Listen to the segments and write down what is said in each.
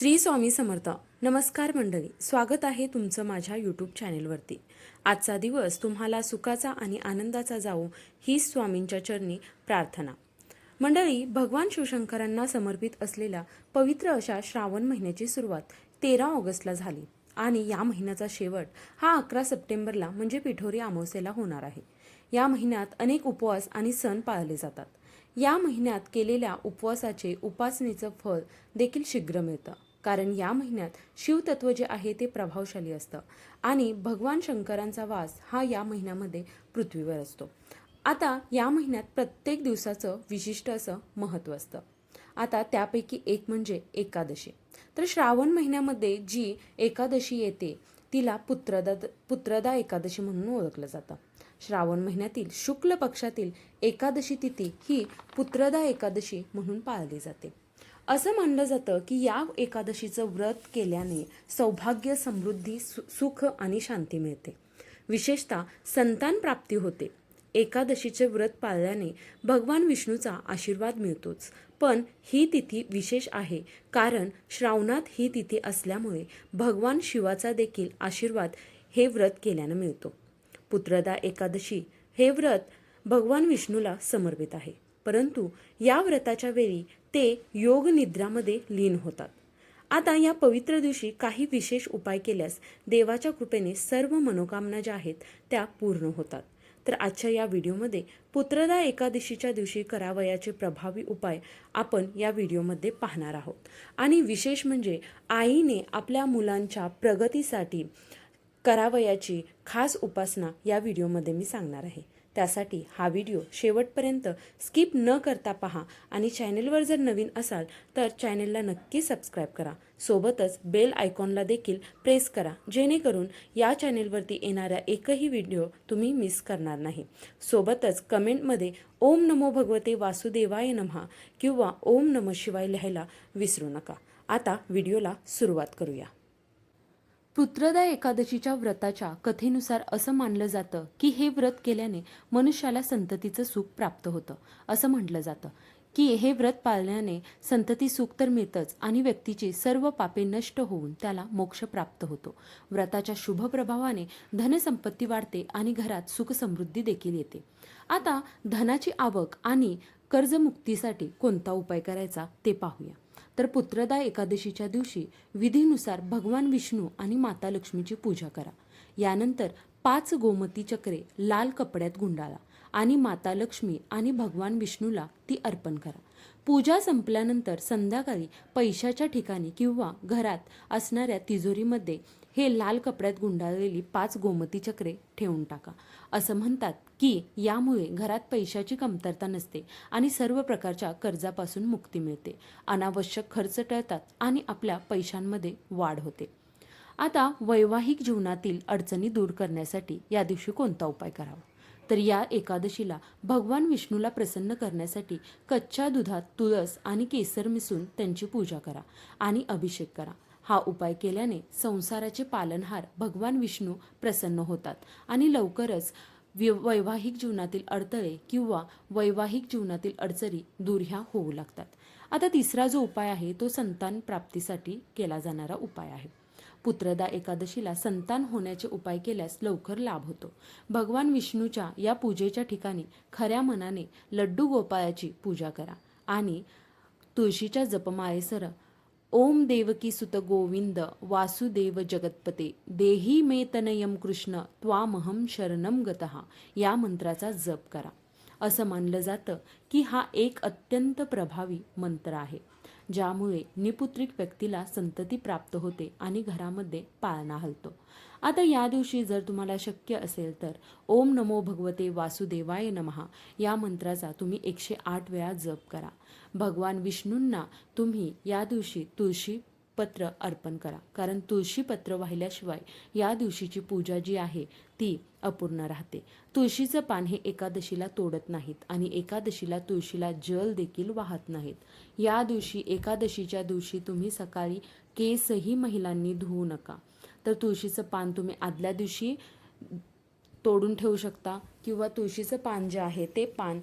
श्री स्वामी समर्थ. नमस्कार मंडळी, स्वागत आहे तुमचं माझ्या यूट्यूब चॅनेलवरती. आजचा दिवस तुम्हाला सुखाचा आणि आनंदाचा जावो ही स्वामींच्या चरणी प्रार्थना. मंडळी, भगवान शिवशंकरांना समर्पित असलेल्या पवित्र अशा श्रावण महिन्याची सुरुवात 13 ऑगस्टला झाली आणि या महिन्याचा शेवट हा 11 सप्टेंबरला म्हणजे पिठोरी अमावस्येला होणार आहे. या महिन्यात अनेक उपवास आणि सण पाळले जातात. या महिन्यात केलेल्या उपवासाचे उपासनेचं फळ देखील शीघ्र मिळतं, कारण या महिन्यात शिवतत्व जे आहे ते प्रभावशाली असतं आणि भगवान शंकरांचा वास हा या महिन्यामध्ये पृथ्वीवर असतो. आता या महिन्यात प्रत्येक दिवसाचं विशिष्ट असं महत्त्व असतं. आता त्यापैकी एक म्हणजे एकादशी. तर श्रावण महिन्यामध्ये जी एकादशी येते तिला पुत्रदा एकादशी म्हणून ओळखलं जातं. श्रावण महिन्यातील शुक्ल पक्षातील एकादशी तिथी ही पुत्रदा एकादशी म्हणून पाळली जाते. असं मानलं जातं की या एकादशीचं व्रत केल्याने सौभाग्य, समृद्धी, सुख आणि शांती मिळते. विशेषतः संतान प्राप्ती होते. एकादशीचे व्रत पाळल्याने भगवान विष्णूचा आशीर्वाद मिळतोच, पण ही तिथी विशेष आहे कारण श्रावणात ही तिथी असल्यामुळे भगवान शिवाचा देखील आशीर्वाद हे व्रत केल्यानं मिळतो. पुत्रदा एकादशी हे व्रत भगवान विष्णूला समर्पित आहे, परंतु या व्रताच्या वेळी ते योग निद्रामध्ये लीन होतात. आता या पवित्र दिवशी काही विशेष उपाय केल्यास देवाच्या कृपेने सर्व मनोकामना ज्या आहेत त्या पूर्ण होतात. तर आजच्या या व्हिडिओमध्ये पुत्रदा एकादशीच्या दिवशी करावयाचे प्रभावी उपाय आपण या व्हिडिओमध्ये पाहणार आहोत. आणि विशेष म्हणजे आईने आपल्या मुलांच्या प्रगतीसाठी करावयाची खास उपासना या व्हिडिओमध्ये मी सांगणार आहे. त्यासाठी हा व्हिडिओ शेवटपर्यंत स्किप न करता पहा आणि चॅनेलवर जर नवीन असाल तर चॅनेलला नक्की सबस्क्राईब करा. सोबतच बेल आयकॉनला देखील प्रेस करा, जेणेकरून या चॅनेलवरती येणाऱ्या एकही व्हिडिओ तुम्ही मिस करणार नाही. सोबतच कमेंटमध्ये ओम नमो भगवते वासुदेवाय नमः किंवा ओम नमः शिवाय लिहायला विसरू नका. आता व्हिडिओला सुरुवात करूया. पुत्रदा एकादशीच्या व्रताच्या कथेनुसार असं मानलं जातं की हे व्रत केल्याने मनुष्याला संततीचं सुख प्राप्त होतं. असं म्हटलं जातं की हे व्रत पाळल्याने संतती सुख तर मिळतंच आणि व्यक्तीची सर्व पापे नष्ट होऊन त्याला मोक्ष प्राप्त होतो. व्रताच्या शुभ प्रभावाने धनसंपत्ती वाढते आणि घरात सुख समृद्धी देखील येते. आता धनाची आवक आणि कर्जमुक्तीसाठी कोणता उपाय करायचा ते पाहूया. तर पुत्रदा एकादशीच्या दिवशी विधीनुसार भगवान विष्णू आणि माता लक्ष्मीची पूजा करा. यानंतर 5 गोमती चक्रे लाल कपड्यात गुंडाळा आणि माता लक्ष्मी आणि भगवान विष्णूला ती अर्पण करा. पूजा संपल्यानंतर संध्याकाळी पैशाच्या ठिकाणी किंवा घरात असणाऱ्या तिजोरीमध्ये हे लाल कपड्यात गुंडाळलेली 5 गोमती चक्रे ठेवून टाका. असं म्हणतात की यामुळे घरात पैशाची कमतरता नसते आणि सर्व प्रकारच्या कर्जापासून मुक्ती मिळते, अनावश्यक खर्च टळतात आणि आपल्या पैशांमध्ये वाढ होते. आता वैवाहिक जीवनातील अडचणी दूर करण्यासाठी या दिवशी कोणता उपाय करावा? तर या एकादशीला भगवान विष्णूला प्रसन्न करण्यासाठी कच्च्या दुधात तुळस आणि केसर मिसळून त्यांची पूजा करा आणि अभिषेक करा. हा उपाय केल्याने संसाराचे पालनहार भगवान विष्णू प्रसन्न होतात आणि लवकरच वैवाहिक जीवनातील अडथळे किंवा वैवाहिक जीवनातील अडचणी दूर ह्या होऊ लागतात. आता तिसरा जो उपाय आहे तो संतान प्राप्तीसाठी केला जाणारा उपाय आहे. पुत्रदा एकादशीला संतान होण्याचे उपाय केल्यास लवकर लाभ होतो. भगवान विष्णूच्या या पूजेच्या ठिकाणी खऱ्या मनाने लड्डू गोपाळाची पूजा करा आणि तुळशीच्या जपमाळेसह ओम देवकी सुत गोविंद वासुदेव जगतपते देही मे तनयम कृष्ण त्वामहम शरणम गतः या मंत्राचा जप करा. असं मानलं जातं की हा एक अत्यंत प्रभावी मंत्र आहे, ज्यामुळे निपुत्रिक व्यक्तीला संतती प्राप्त होते आणि घरामध्ये पाळणा हलतो. आता या दिवशी जर तुम्हाला शक्य असेल तर ओम नमो भगवते वासुदेवाय नमः या मंत्राचा तुम्ही 108 वेळा जप करा. भगवान विष्णूंना तुम्ही या दिवशी तुळशी पत्र अर्पण करा, कारण तुळशी पत्र वाहिल्याशिवाय या दिवशीची पूजा जी आहे ती अपूर्ण राहते. तुळशीचं पान हे एकादशीला तोडत नाहीत आणि एकादशीला तुळशीला जल देखील वाहत नाहीत. या दिवशी एकादशीच्या दिवशी तुम्ही सकाळी केसही महिलांनी धुवू नका. तर तुळशीचं पान तुम्ही आदल्या दिवशी तोडून ठेवू शकता किंवा तुळशीचं पान जे आहे ते पान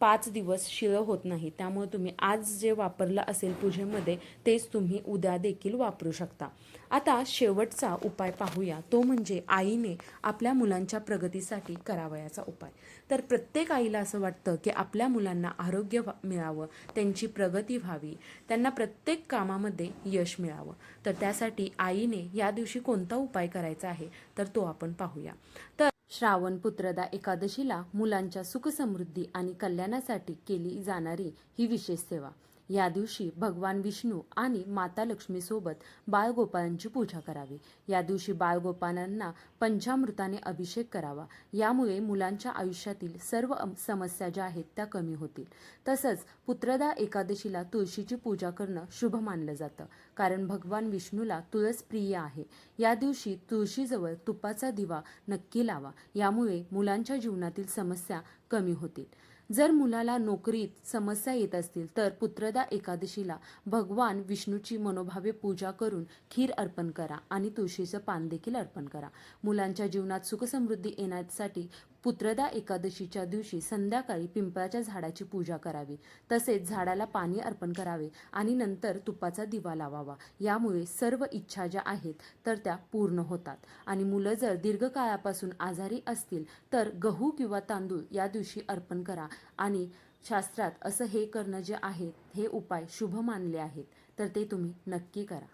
5 दिवस शिळं होत नाही. त्यामुळे तुम्ही आज जे वापरलं असेल पूजेमध्ये तेच तुम्ही उद्या देखील वापरू शकता. आता शेवटचा उपाय पाहूया, तो म्हणजे आईने आपल्या मुलांच्या प्रगतीसाठी करावयाचा उपाय. तर प्रत्येक आईला असं वाटतं की आपल्या मुलांना आरोग्य मिळावं, त्यांची प्रगती व्हावी, त्यांना प्रत्येक कामामध्ये यश मिळावं. तर त्यासाठी आईने या दिवशी कोणता उपाय करायचा आहे तर तो आपण पाहूया. तर श्रावण पुत्रदा एकादशीला मुलांच्या सुखसमृद्धी आणि कल्याणासाठी केली जाणारी ही विशेष सेवा. या दिवशी भगवान विष्णू आणि माता लक्ष्मीसोबत बाळगोपाळांची पूजा करावी. या दिवशी बाळगोपाळांना पंचामृताने अभिषेक करावा. यामुळे मुलांच्या आयुष्यातील सर्व समस्या ज्या आहेत त्या कमी होतील. तसंच पुत्रदा एकादशीला तुळशीची पूजा करणं शुभ मानलं जातं, कारण भगवान विष्णूला तुळस प्रिय आहे. या दिवशी तुळशीजवळ तुपाचा दिवा नक्की लावा. यामुळे मुलांच्या जीवनातील समस्या कमी होतील. जर मुलाला नोकरीत समस्या येत असतील तर पुत्रदा एकादशीला भगवान विष्णूची मनोभावे पूजा करून खीर अर्पण करा आणि तुळशीचं पान देखील अर्पण करा. मुलांच्या जीवनात सुखसमृद्धी येण्यासाठी पुत्रदा एकादशीच्या दिवशी संध्याकाळी पिंपळाच्या झाडाची पूजा करावी. तसेच झाडाला पाणी अर्पण करावे आणि नंतर तुपाचा दिवा लावावा. यामुळे सर्व इच्छा ज्या आहेत तर त्या पूर्ण होतात. आणि मुलं जर दीर्घकाळापासून आजारी असतील तर गहू किंवा तांदूळ या दिवशी अर्पण करा. आणि शास्त्रात असं हे करणं जे आहे हे उपाय शुभ मानले आहेत, तर ते तुम्ही नक्की करा.